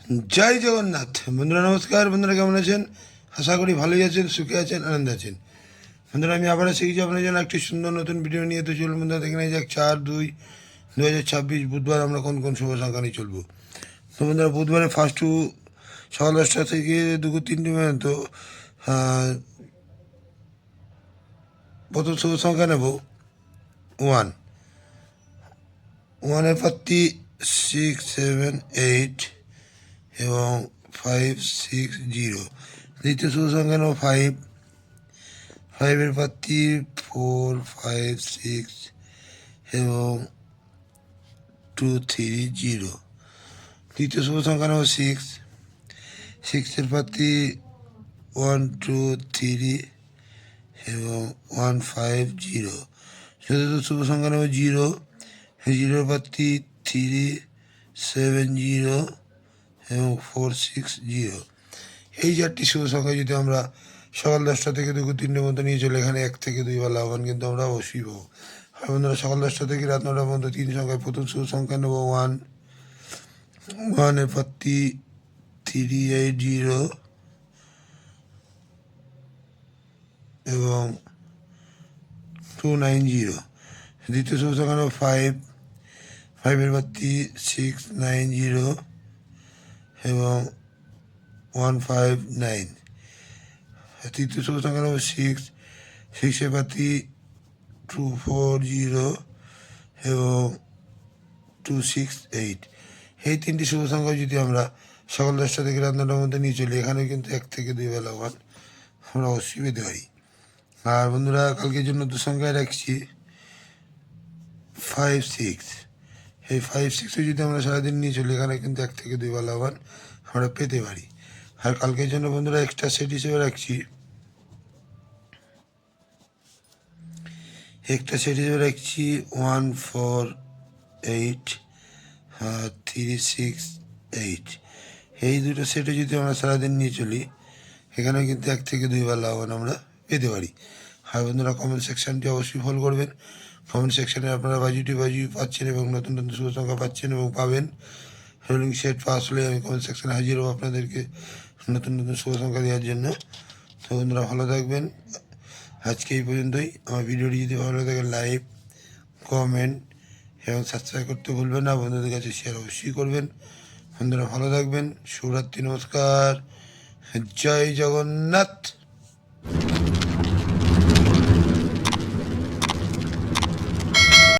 জয় জগন্নাথ। বন্ধুরা নমস্কার। বন্ধুরা কেমন আছেন? আশা করি ভালোই আছেন, সুখে আছেন, আনন্দে আছেন। বন্ধুরা আমি আবার এসে গেছি আপনার জন্য একটি সুন্দর নতুন ভিডিও নিয়ে। তো চলুন বন্ধুরা দেখে নেওয়া যাক 4/2/2026 বুধবার আমরা কোন কোন শুভ সংখ্যা নিয়ে চলবো। তো বন্ধুরা বুধবারে ফার্স্ট সকাল 10টা থেকে দুপুর 3টে পর্যন্ত প্রথম শুভ সংখ্যা নেব 1। 1-এর প্রার্থী 6, 7, 8 এবং 5, 6, 0। দ্বিতীয় শুভ সংখ্যা নেব 5। 5-এর প্রার্থী 4, 5, 6 এবং 2, 3, 0। তৃতীয় শুভ সংখ্যা নেব 6। 6-এর প্রার্থী 1, 2, 3 এবং 1, 5, 0। চতুর্থ শুভ সংখ্যা নেব 0। 0-এর প্রার্থী 3, 7, 0 এবং 4, 6, 0। এই 4টি শুভ সংখ্যা যদি আমরা সকাল 10টা থেকে দুপুর 3টে মতো নিয়ে চলে, এখানে 1 থেকে 2 বা লাভবান কিন্তু আমরা অবশ্যই পাবো। আর বন্ধুরা সকাল 10টা থেকে রাত 9টা পর্যন্ত 3 সংখ্যায় প্রথম শুভ সংখ্যা নেব 1। 1-এর প্রার্থী 3, 8, 0 এবং 2, 9, 0। দ্বিতীয় শুভ সংখ্যা নেব 5। 5-এর প্রার্থী 6, 9, 0 এবং 1, 5, 9। তৃতীয় শুভ সংখ্যা নেব 6। 6-এর প্রার্থী 2, 4, 0 এবং 2, 6, 8। এই 3টি শুভ সংখ্যা যদি আমরা সকাল 10টা থেকে রাত 9টার মধ্যে নিয়ে চলি, এখানেও কিন্তু 1 থেকে 2 বেলা ওয়ান আমরা অবশ্যই পেতে পারি। আর বন্ধুরা কালকের জন্য 2 সংখ্যায় রাখছি 5, 6। এই 5, 6-ও যদি আমরা সারাদিন নিয়ে চলি, এখানে কিন্তু 1 থেকে 2 বেলা ওয়ান আমরা পেতে পারি। আর কালকের জন্য বন্ধুরা এক্সট্রা সেট হিসেবে রাখছি 1, 4, 8, 3, 6, 8। এই দুটো সেটে যদি আমরা সারাদিন নিয়ে চলি, এখানেও কিন্তু 1 থেকে 2 বার লাভবান আমরা পেতে পারি। আর বন্ধুরা কমেন্ট সেকশানটি অবশ্যই ফলো করবেন। কমেন্ট সেকশানে আপনারা বাজি পাচ্ছেন এবং নতুন নতুন শুভ সংখ্যা পাচ্ছেন এবং পাবেন। রোলিং সেট পাস হলে আমি কমেন্ট সেকশানে হাজির হবো আপনাদেরকে নতুন নতুন শুভ সংখ্যা দেওয়ার জন্য। তো বন্ধুরা ভালো থাকবেন। আজকে এই পর্যন্তই। আমার ভিডিওটি যদি ভালো লাগে লাইক, কমেন্ট এবং সাবস্ক্রাইব করতে ভুলবেন না। বন্ধুদের কাছে শেয়ার অবশ্যই করবেন। বন্ধুরা ভালো থাকবেন। শুভরাত্রি, নমস্কার, জয় জগন্নাথ।